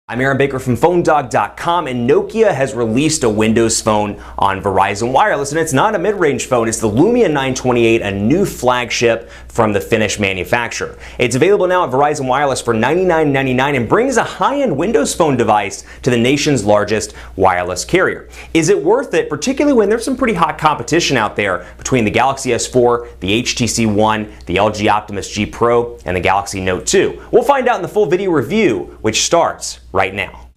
I'm Aaron Baker from PhoneDog.com, and Nokia has released a Windows phone on Verizon Wireless, and it's not a mid-range phone. It's the Lumia 928, a new flagship from the Finnish manufacturer. It's available now at Verizon Wireless for $99.99 and brings a high-end Windows phone device to the nation's largest wireless carrier. Is it worth it, particularly when there's some pretty hot competition out there between the Galaxy S4, the HTC One, the LG Optimus G Pro, and the Galaxy Note 2? We'll find out in the full video review, which starts right now.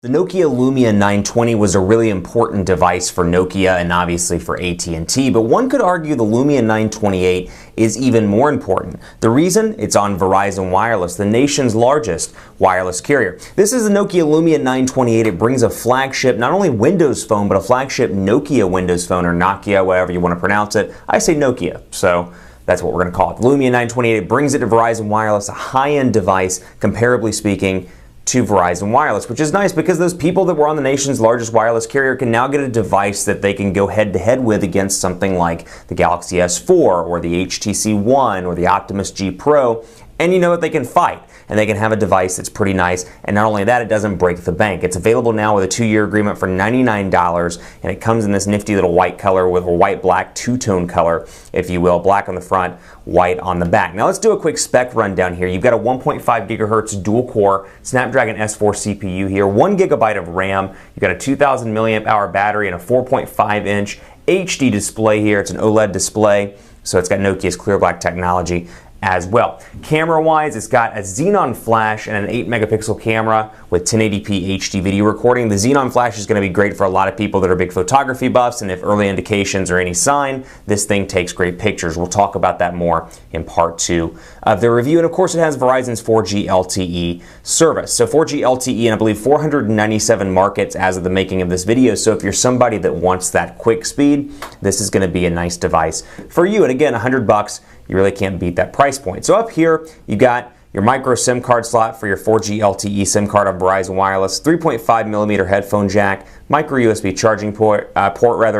The Nokia Lumia 920 was a really important device for Nokia and obviously for AT&T, but one could argue the Lumia 928 is even more important. The reason? It's on Verizon Wireless, the nation's largest wireless carrier. This is the Nokia Lumia 928. It brings a flagship, not only Windows phone, but a flagship Nokia Windows phone, or Nokia, whatever you want to pronounce it. I say Nokia, so that's what we're going to call it. The Lumia 928 brings it to Verizon Wireless, a high-end device, comparably speaking, to Verizon Wireless, which is nice because those people that were on the nation's largest wireless carrier can now get a device that they can go head-to-head with against something like the Galaxy S4 or the HTC One or the Optimus G Pro, and you know what, they can fight. And they can have a device that's pretty nice, and not only that, it doesn't break the bank. It's available now with a 2-year agreement for $99, and it comes in this nifty little white color with a white-black two-tone color, if you will. Black on the front, white on the back. Now let's do a quick spec rundown here. You've got a 1.5 gigahertz dual-core Snapdragon S4 CPU here, 1 gigabyte of RAM. You've got a 2,000 milliamp hour battery and a 4.5-inch HD display here. It's an OLED display, so it's got Nokia's clear black technology as well. Camera-wise, it's got a Xenon flash and an 8-megapixel camera with 1080p HD video recording. The Xenon flash is going to be great for a lot of people that are big photography buffs, and if early indications are any sign, this thing takes great pictures. We'll talk about that more in part 2 of the review. And of course, it has Verizon's 4G LTE service. So 4G LTE in, I believe, 497 markets as of the making of this video. So if you're somebody that wants that quick speed, this is going to be a nice device for you. And again, $100, you really can't beat that price point. So up here, you got your micro SIM card slot for your 4G LTE SIM card on Verizon Wireless, 3.5 millimeter headphone jack, micro USB charging port,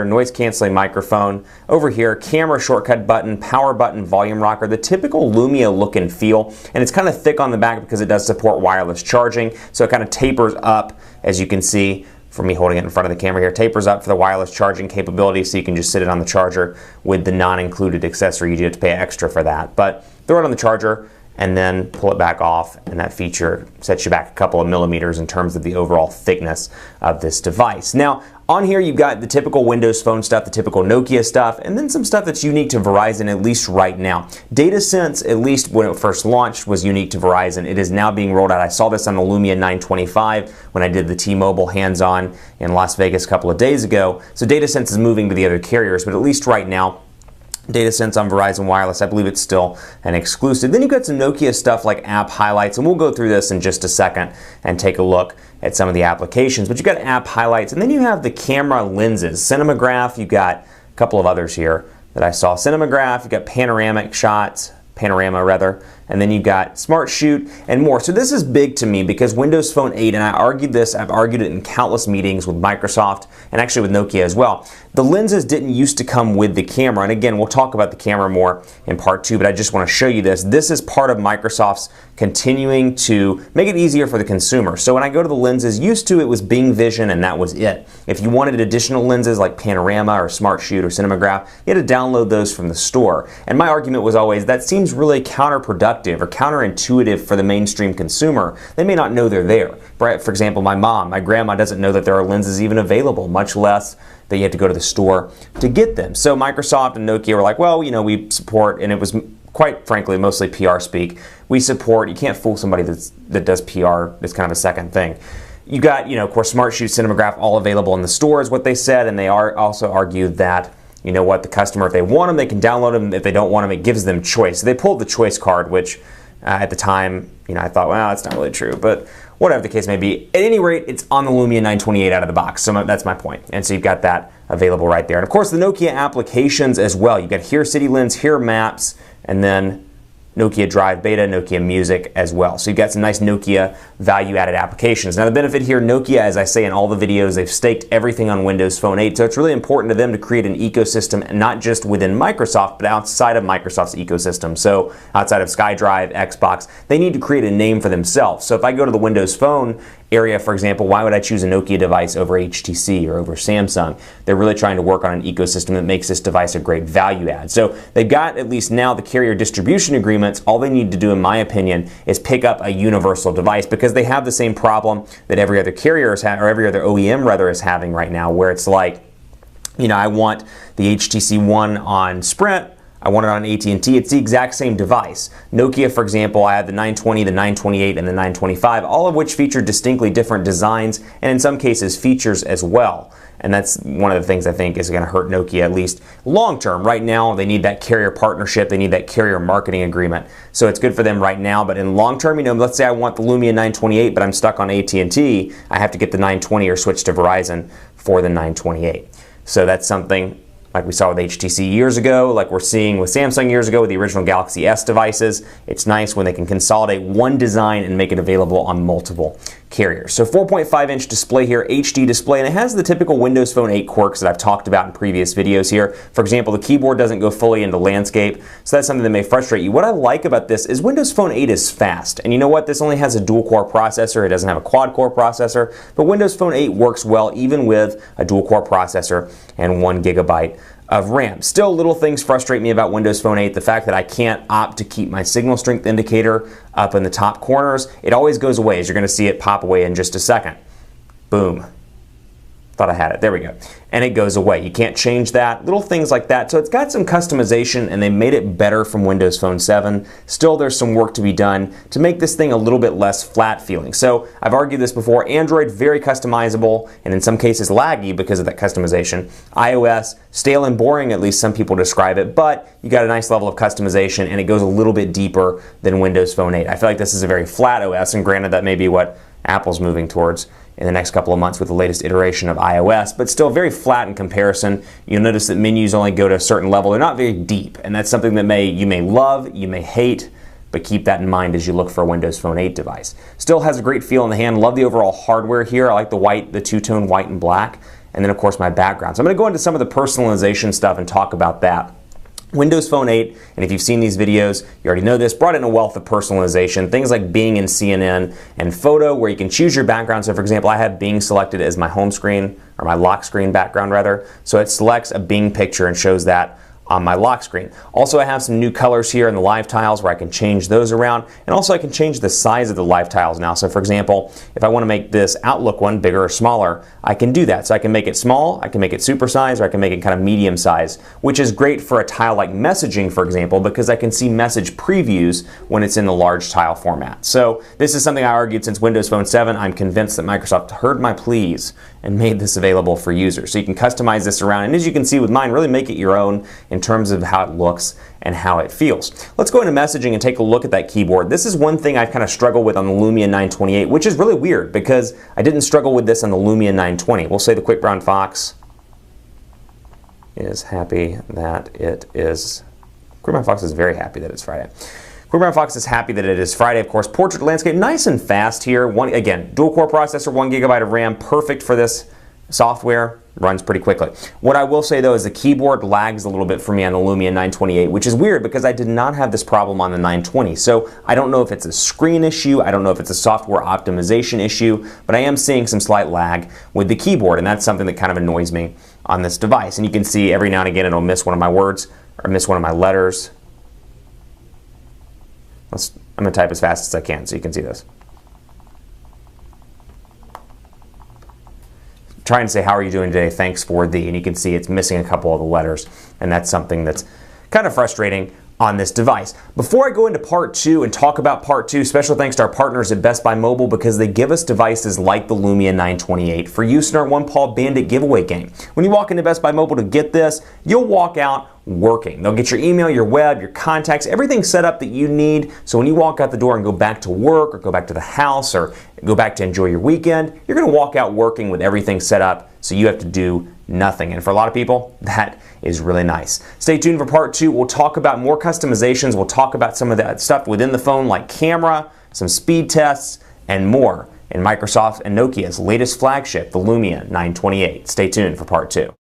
noise canceling microphone. Over here, camera shortcut button, power button, volume rocker, the typical Lumia look and feel. And it's kind of thick on the back because it does support wireless charging. So it kind of tapers up, as you can see from me holding it in front of the camera here, tapers up for the wireless charging capability, so you can just sit it on the charger with the non-included accessory. You do have to pay extra for that, but throw it on the charger and then pull it back off, and that feature sets you back a couple of millimeters in terms of the overall thickness of this device. Now, on here you've got the typical Windows Phone stuff, the typical Nokia stuff, and then some stuff that's unique to Verizon, at least right now. DataSense, at least when it first launched, was unique to Verizon. It is now being rolled out. I saw this on the Lumia 925 when I did the T-Mobile hands-on in Las Vegas a couple of days ago. So DataSense is moving to the other carriers, but at least right now, DataSense on Verizon Wireless, I believe it's still an exclusive. Then you've got some Nokia stuff like app highlights, and we'll go through this in just a second and take a look at some of the applications. But you've got app highlights, and then you have the camera lenses. Cinemagraph, you've got a couple of others here that I saw. Cinemagraph, you've got panorama rather, and then you've got Smart Shoot and more. So this is big to me because Windows Phone 8, and I've argued it in countless meetings with Microsoft and actually with Nokia as well. The lenses didn't used to come with the camera, and again, we'll talk about the camera more in part 2, but I just want to show you this. This is part of Microsoft's continuing to make it easier for the consumer. So when I go to the lenses, used to it was Bing Vision and that was it. If you wanted additional lenses like Panorama or Smart Shoot or Cinemagraph, you had to download those from the store. And my argument was always, that seems really counterproductive or counterintuitive for the mainstream consumer. They may not know they're there. Right? For example, my grandma doesn't know that there are lenses even available, much less that you have to go to the store to get them. So Microsoft and Nokia were like, well, you know, we support, and it was quite frankly mostly PR speak. We support, you can't fool somebody that does PR, it's kind of a second thing. You got, you know, of course, Smart Shoot, Cinemagraph, all available in the store is what they said, and they also argued that, you know what, the customer, if they want them, they can download them. If they don't want them, it gives them choice. So they pulled the choice card, which at the time, you know, I thought, well, that's not really true, but whatever the case may be. At any rate, it's on the Lumia 928 out of the box, so that's my point. And so you've got that available right there. And of course, the Nokia applications as well. You've got here City Lens, here Maps, and then Nokia Drive Beta, Nokia Music as well. So you've got some nice Nokia value-added applications. Now the benefit here, Nokia, as I say in all the videos, they've staked everything on Windows Phone 8, so it's really important to them to create an ecosystem, not just within Microsoft, but outside of Microsoft's ecosystem. So outside of SkyDrive, Xbox, they need to create a name for themselves. So if I go to the Windows Phone area, for example, why would I choose a Nokia device over HTC or over Samsung? They're really trying to work on an ecosystem that makes this device a great value add. So they've got, at least now, the carrier distribution agreements. All they need to do, in my opinion, is pick up a universal device, because they have the same problem that every other carrier is or every other OEM rather is having right now, where it's like, you know, I want the HTC One on Sprint, I want it on AT&T. It's the exact same device. Nokia, for example, I have the 920, the 928, and the 925, all of which feature distinctly different designs, and in some cases features as well. And that's one of the things I think is going to hurt Nokia, at least long term. Right now, they need that carrier partnership. They need that carrier marketing agreement. So it's good for them right now. But in long term, you know, let's say I want the Lumia 928, but I'm stuck on AT&T. I have to get the 920 or switch to Verizon for the 928. So that's something like we saw with HTC years ago, like we're seeing with Samsung years ago with the original Galaxy S devices. It's nice when they can consolidate one design and make it available on multiple carriers. So 4.5-inch display here, HD display, and it has the typical Windows Phone 8 quirks that I've talked about in previous videos here. For example, the keyboard doesn't go fully into landscape, so that's something that may frustrate you. What I like about this is Windows Phone 8 is fast, and you know what? This only has a dual-core processor. It doesn't have a quad-core processor, but Windows Phone 8 works well even with a dual-core processor and 1 GB of RAM. Still, little things frustrate me about Windows Phone 8. The fact that I can't opt to keep my signal strength indicator up in the top corners. It always goes away, as you're going to see it pop away in just a second. Boom. Thought I had it. There we go. And it goes away. You can't change that. Little things like that. So it's got some customization, and they made it better from Windows Phone 7. Still, there's some work to be done to make this thing a little bit less flat feeling. So I've argued this before. Android, very customizable, and in some cases laggy because of that customization. iOS, stale and boring, at least some people describe it, but you got a nice level of customization, and it goes a little bit deeper than Windows Phone 8. I feel like this is a very flat OS, and granted that may be what Apple's moving towards in the next couple of months with the latest iteration of iOS, but still very flat in comparison. You'll notice that menus only go to a certain level. They're not very deep, and that's something that you may love, you may hate, but keep that in mind as you look for a Windows Phone 8 device. Still has a great feel in the hand. Love the overall hardware here. I like the white, the two-tone white and black, and then of course my background. So I'm going to go into some of the personalization stuff and talk about that. Windows Phone 8, and if you've seen these videos, you already know this, brought in a wealth of personalization. Things like Bing and CNN and Photo, where you can choose your background. So for example, I have Bing selected as my home screen, or my lock screen background rather. So it selects a Bing picture and shows that on my lock screen. Also, I have some new colors here in the live tiles where I can change those around, and also I can change the size of the live tiles now. So for example, if I want to make this Outlook one bigger or smaller, I can do that. So I can make it small, I can make it supersize, or I can make it kind of medium size, which is great for a tile like messaging, for example, because I can see message previews when it's in the large tile format. So this is something I argued since Windows Phone 7. I'm convinced that Microsoft heard my pleas and made this available for users. So you can customize this around, and as you can see with mine, really make it your own in terms of how it looks and how it feels. Let's go into messaging and take a look at that keyboard. This is one thing I've kind of struggled with on the Lumia 928, which is really weird because I didn't struggle with this on the Lumia 920. We'll say the Quick Brown Fox is happy that it is, Quick Brown Fox is very happy that it's Friday. Quick Brown Fox is happy that it is Friday. Of course, portrait landscape, nice and fast here. Again, dual core processor, 1 GB of RAM, perfect for this software. Runs pretty quickly. What I will say though is the keyboard lags a little bit for me on the Lumia 928, which is weird because I did not have this problem on the 920. So I don't know if it's a screen issue, I don't know if it's a software optimization issue, but I am seeing some slight lag with the keyboard, and that's something that kind of annoys me on this device. And you can see every now and again it'll miss one of my words or miss one of my letters. I'm going to type as fast as I can so you can see this. Trying to say, how are you doing today? Thanks for the, and you can see it's missing a couple of the letters, and that's something that's kind of frustrating on this device. Before I go into part 2 and talk about part 2, special thanks to our partners at Best Buy Mobile because they give us devices like the Lumia 928 for use in our One Paw Bandit giveaway game. When you walk into Best Buy Mobile to get this, you'll walk out working. They'll get your email, your web, your contacts, everything set up that you need, so when you walk out the door and go back to work or go back to the house or go back to enjoy your weekend, you're going to walk out working with everything set up so you have to do nothing. And for a lot of people, that is really nice. Stay tuned for part 2. We'll talk about more customizations. We'll talk about some of that stuff within the phone like camera, some speed tests, and more in Microsoft and Nokia's latest flagship, the Lumia 928. Stay tuned for part 2.